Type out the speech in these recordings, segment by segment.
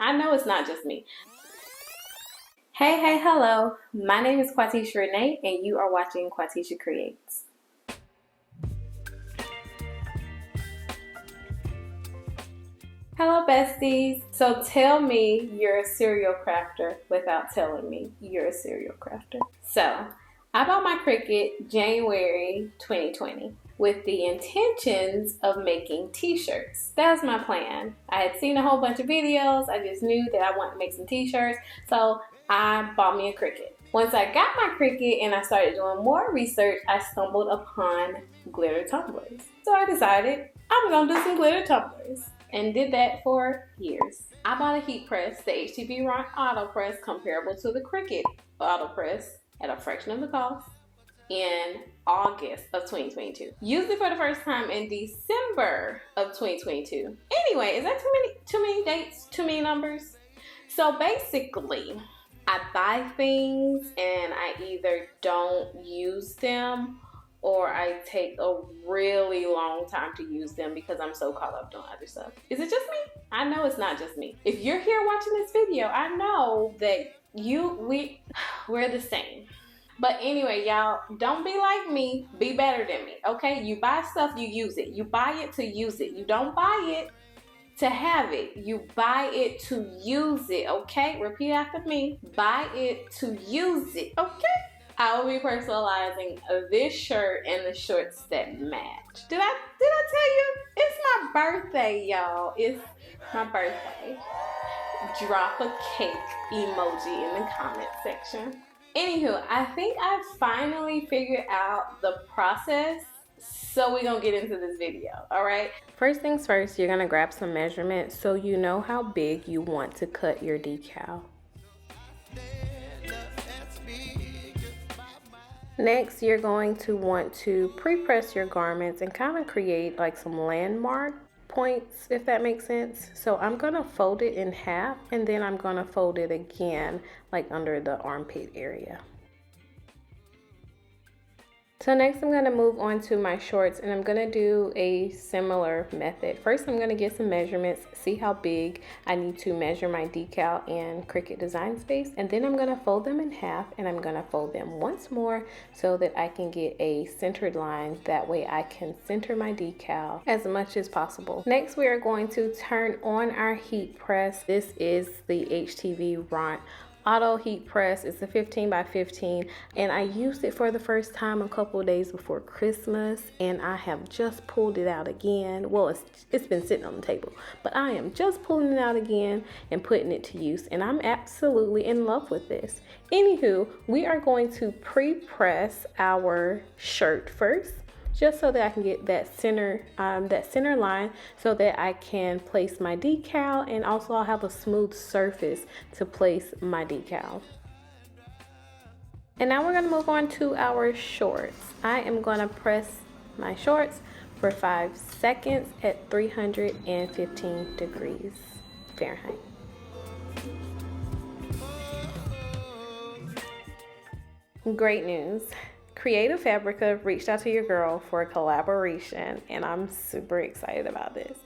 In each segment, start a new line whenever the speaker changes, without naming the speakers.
I know it's not just me. Hey, hello. My name is Quatechia and you are watching Quatechia Creates. Hello, besties. So tell me you're a serial crafter without telling me you're a serial crafter. So I bought my Cricut January 2020 with the intentions of making t-shirts. That was my plan. I had seen a whole bunch of videos. I just knew that I wanted to make some t-shirts. So I bought me a Cricut. Once I got my Cricut and I started doing more research, I stumbled upon glitter tumblers. So I decided I'm gonna do some glitter tumblers and did that for years. I bought a heat press, the HtvRont Auto press, comparable to the Cricut Auto press at a fraction of the cost in August of 2022. Used it for the first time in December of 2022. Anyway, is that too many dates, too many numbers? So basically, I buy things and I either don't use them or I take a really long time to use them because I'm so caught up doing other stuff. Is it just me? I know it's not just me. If you're here watching this video, I know that we're the same. But anyway, y'all, don't be like me, be better than me, okay? You buy stuff, you use it. You buy it to use it. You don't buy it to have it. You buy it to use it, okay? Repeat after me. Buy it to use it, okay? I will be personalizing this shirt and the shorts that match. Did I tell you? It's my birthday, y'all. It's my birthday. Drop a cake emoji in the comment section. Anywho, I think I finally figured out the process, so we're gonna get into this video, all right? First things first, you're gonna grab some measurements so you know how big you want to cut your decal. Next, you're going to want to pre-press your garments and kind of create like some landmark points, if that makes sense. So I'm gonna fold it in half and then I'm gonna fold it again like under the armpit area. So next I'm gonna move on to my shorts and I'm gonna do a similar method. First I'm gonna get some measurements, see how big I need to measure my decal and Cricut design space, and then I'm gonna fold them in half and I'm gonna fold them once more so that I can get a centered line. That way I can center my decal as much as possible. Next we are going to turn on our heat press. This is the HtvRont Auto heat press. It's a 15 by 15 and I used it for the first time a couple of days before Christmas and I have just pulled it out again. Well, it's been sitting on the table, but I am just pulling it out again and putting it to use and I'm absolutely in love with this. Anywho, we are going to pre-press our shirt first, just so that I can get that center line so that I can place my decal, and also I'll have a smooth surface to place my decal. And now we're gonna move on to our shorts. I am gonna press my shorts for 5 seconds at 315 degrees Fahrenheit. Great news. Creative Fabrica reached out to your girl for a collaboration and I'm super excited about this.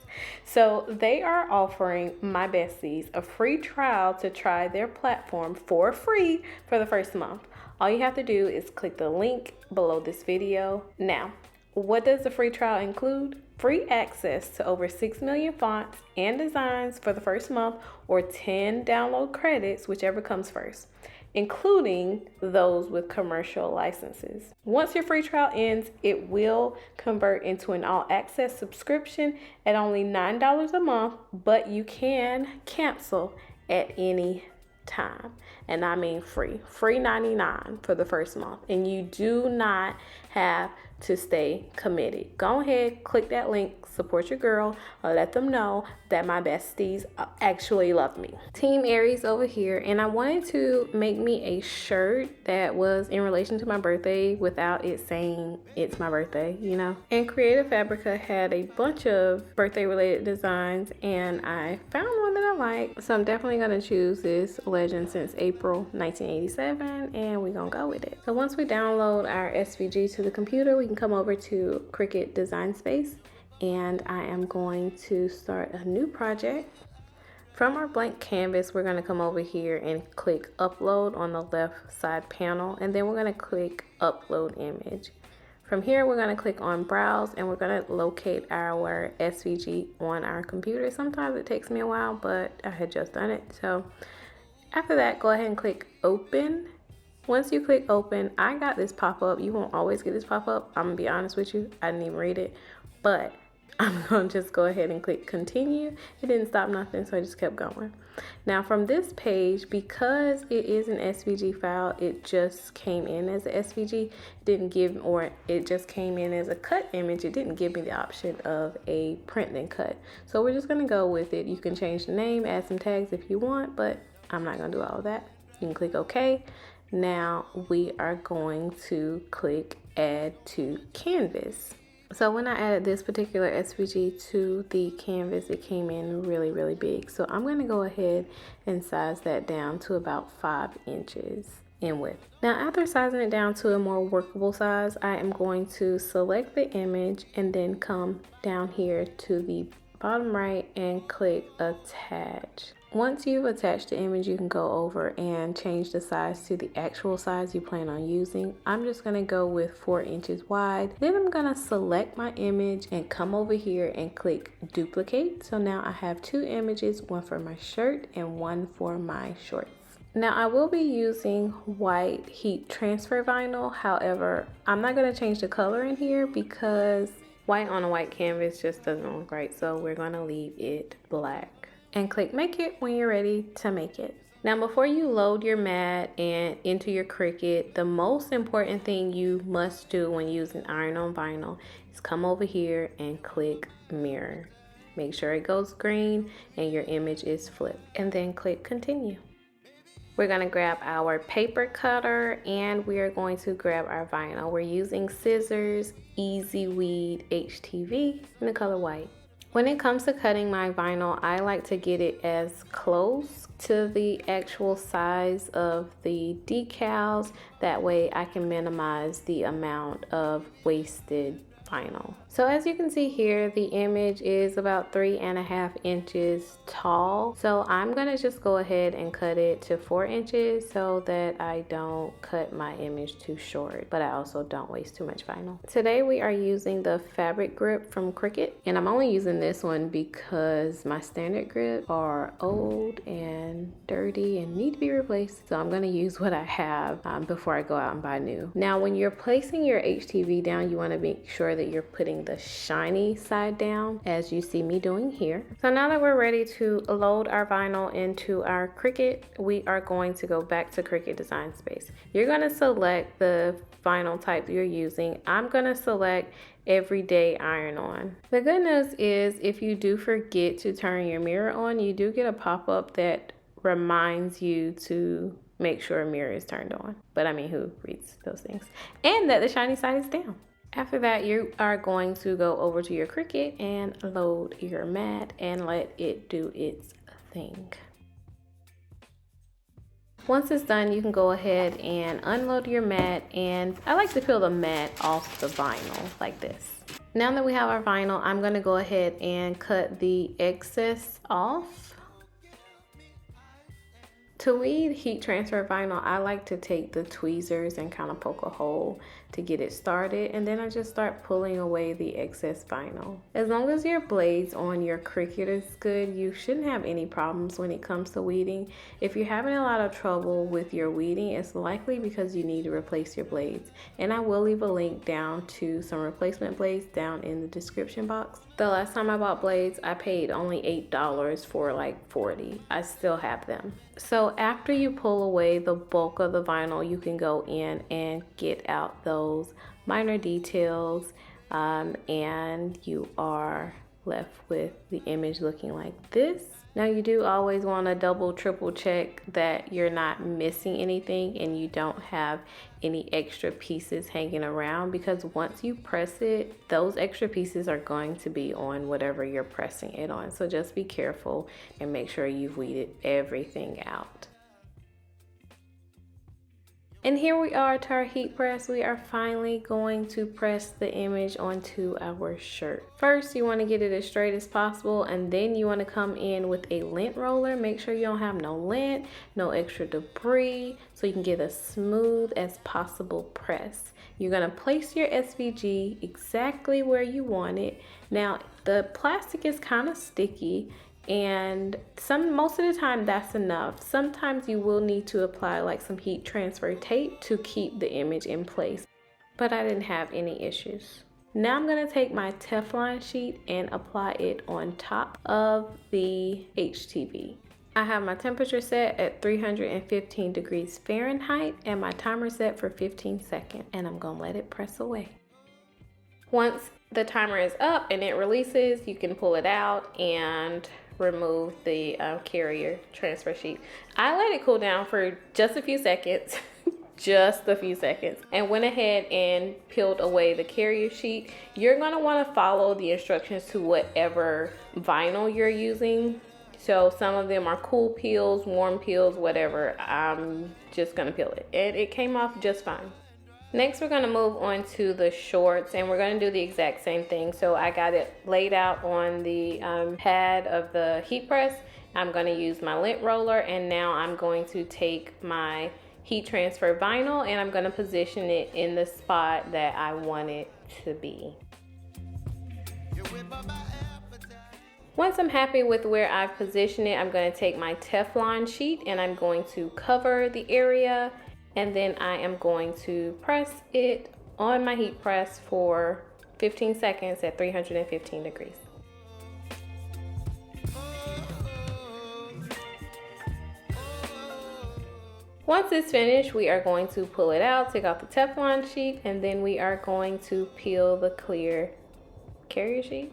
So they are offering my besties a free trial to try their platform for free for the first month. All you have to do is click the link below this video. Now, what does the free trial include? Free access to over 6 million fonts and designs for the first month, or 10 download credits, whichever comes first, including those with commercial licenses. Once your free trial ends, it will convert into an all-access subscription at only $9 a month, but you can cancel at any time. And I mean free 99 for the first month, and you do not have to stay committed. Go ahead, click that link, support your girl, let them know that my besties actually love me. Team Aries over here, and I wanted to make me a shirt that was in relation to my birthday without it saying it's my birthday, you know? And Creative Fabrica had a bunch of birthday related designs and I found one that I like. So I'm definitely gonna choose this legend since April 1987 and we're gonna go with it. So once we download our SVG to the computer, we can come over to Cricut Design Space and I am going to start a new project. From our blank canvas, we're going to come over here and click upload on the left side panel, and then we're going to click upload image. From here, we're going to click on browse, and we're going to locate our SVG on our computer. Sometimes it takes me a while, but I had just done it. So after that, go ahead and click open. Once you click open, I got this pop-up. You won't always get this pop-up. I'm gonna be honest with you, I didn't even read it, but I'm gonna just go ahead and click continue. It didn't stop nothing, so I just kept going. Now from this page, because it is an SVG file, it just came in as a SVG. It just came in as a cut image. It didn't give me the option of a print and cut. So we're just gonna go with it. You can change the name, add some tags if you want, but I'm not gonna do all of that. You can click OK. Now we are going to click add to canvas. So when I added this particular SVG to the canvas, it came in really, really big. So I'm going to go ahead and size that down to about 5 inches in width. Now after sizing it down to a more workable size, I am going to select the image and then come down here to the bottom right and click attach. Once you've attached the image, you can go over and change the size to the actual size you plan on using. I'm just going to go with 4 inches wide. Then I'm going to select my image and come over here and click duplicate. So now I have 2 images, one for my shirt and one for my shorts. Now I will be using white heat transfer vinyl. However, I'm not going to change the color in here because white on a white canvas just doesn't look right. So we're going to leave it black. And click make it when you're ready to make it. Now before you load your mat and into your Cricut, the most important thing you must do when using iron on vinyl is come over here and click mirror. Make sure it goes green and your image is flipped, and then click continue. We're going to grab our paper cutter and we are going to grab our vinyl. We're using scissors, Easy Weed HTV in the color white. When it comes to cutting my vinyl, I like to get it as close to the actual size of the decals. That way I can minimize the amount of wasted vinyl. So as you can see here, the image is about 3.5 inches tall. So I'm gonna just go ahead and cut it to 4 inches so that I don't cut my image too short, but I also don't waste too much vinyl. Today we are using the fabric grip from Cricut, and I'm only using this one because my standard grips are old and dirty and need to be replaced. So I'm gonna use what I have before I go out and buy new. Now when you're placing your HTV down, you wanna make sure that you're putting the shiny side down, as you see me doing here. So now that we're ready to load our vinyl into our Cricut, we are going to go back to Cricut Design Space. You're going to select the vinyl type you're using. I'm going to select everyday iron on. The good news is if you do forget to turn your mirror on, you do get a pop-up that reminds you to make sure a mirror is turned on. But I mean, who reads those things? And that the shiny side is down. After that, you are going to go over to your Cricut and load your mat and let it do its thing. Once it's done, you can go ahead and unload your mat, and I like to peel the mat off the vinyl like this. Now that we have our vinyl, I'm going to go ahead and cut the excess off. To weed heat transfer vinyl, I like to take the tweezers and kind of poke a hole to get it started, and then I just start pulling away the excess vinyl. As long as your blades on your Cricut is good, you shouldn't have any problems when it comes to weeding. If you're having a lot of trouble with your weeding, it's likely because you need to replace your blades. And I will leave a link down to some replacement blades down in the description box. The last time I bought blades, I paid only $8 for like 40. I still have them. So after you pull away the bulk of the vinyl, you can go in and get out those minor details, and you are left with the image looking like this. Now you do always want to double, triple check that you're not missing anything and you don't have any extra pieces hanging around, because once you press it, those extra pieces are going to be on whatever you're pressing it on. So just be careful and make sure you've weeded everything out. And here we are to our heat press. We are finally going to press the image onto our shirt. First, you want to get it as straight as possible, and then you want to come in with a lint roller. Make sure you don't have no lint, no extra debris, so you can get a smooth as possible press. You're going to place your SVG exactly where you want it. Now, the plastic is kind of sticky, and most of the time that's enough. Sometimes you will need to apply like some heat transfer tape to keep the image in place, but I didn't have any issues. Now I'm going to take my Teflon sheet and apply it on top of the HTV. I have my temperature set at 315 degrees Fahrenheit and my timer set for 15 seconds, and I'm going to let it press away. Once the timer is up and it releases, you can pull it out and remove the carrier transfer sheet. I let it cool down for just a few seconds, just a few seconds, and went ahead and peeled away the carrier sheet. You're gonna wanna follow the instructions to whatever vinyl you're using. So some of them are cool peels, warm peels, whatever. I'm just gonna peel it, and it came off just fine. Next, we're going to move on to the shorts, and we're going to do the exact same thing. So I got it laid out on the pad of the heat press. I'm going to use my lint roller, and now I'm going to take my heat transfer vinyl and I'm going to position it in the spot that I want it to be. Once I'm happy with where I've positioned it, I'm going to take my Teflon sheet and I'm going to cover the area. And then I am going to press it on my heat press for 15 seconds at 315 degrees. Once it's finished, we are going to pull it out, take off the Teflon sheet, and then we are going to peel the clear carrier sheet.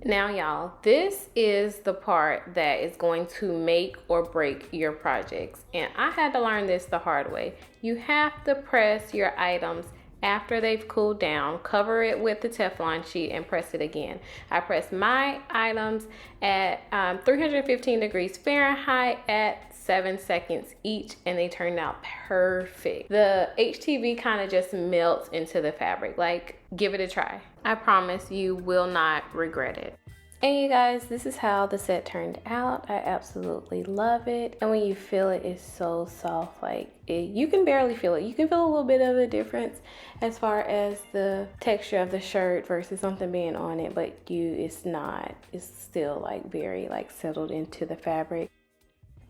Now y'all, this is the part that is going to make or break your projects. And I had to learn this the hard way. You have to press your items after they've cooled down, cover it with the Teflon sheet and press it again. I pressed my items at 315 degrees Fahrenheit at 7 seconds each, and they turned out perfect. The HTV kind of just melts into the fabric. Like, give it a try. I promise you will not regret it. And you guys, this is how the set turned out. I absolutely love it. And when you feel it, it's so soft. Like, you can barely feel it. You can feel a little bit of a difference as far as the texture of the shirt versus something being on it, but it's not. It's still like very like settled into the fabric.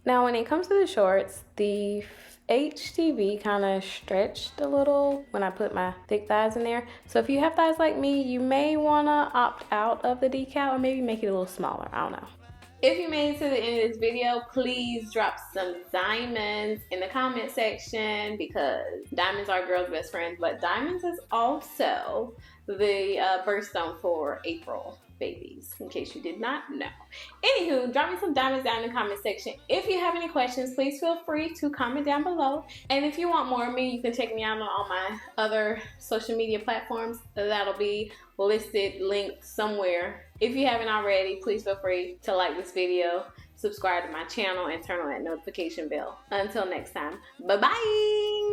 Now, when it comes to the shorts, the HTV kind of stretched a little when I put my thick thighs in there. So if you have thighs like me, you may want to opt out of the decal or maybe make it a little smaller. I don't know. If you made it to the end of this video, please drop some diamonds in the comment section, because diamonds are girls' best friends, but diamonds is also the birthstone for April babies, in case you did not know. Anywho, drop me some diamonds down in the comment section. If you have any questions, please feel free to comment down below. And if you want more of me, you can check me out on all my other social media platforms. That'll be listed, linked somewhere. If you haven't already, please feel free to like this video, subscribe to my channel, and turn on that notification bell. Until next time, bye-bye!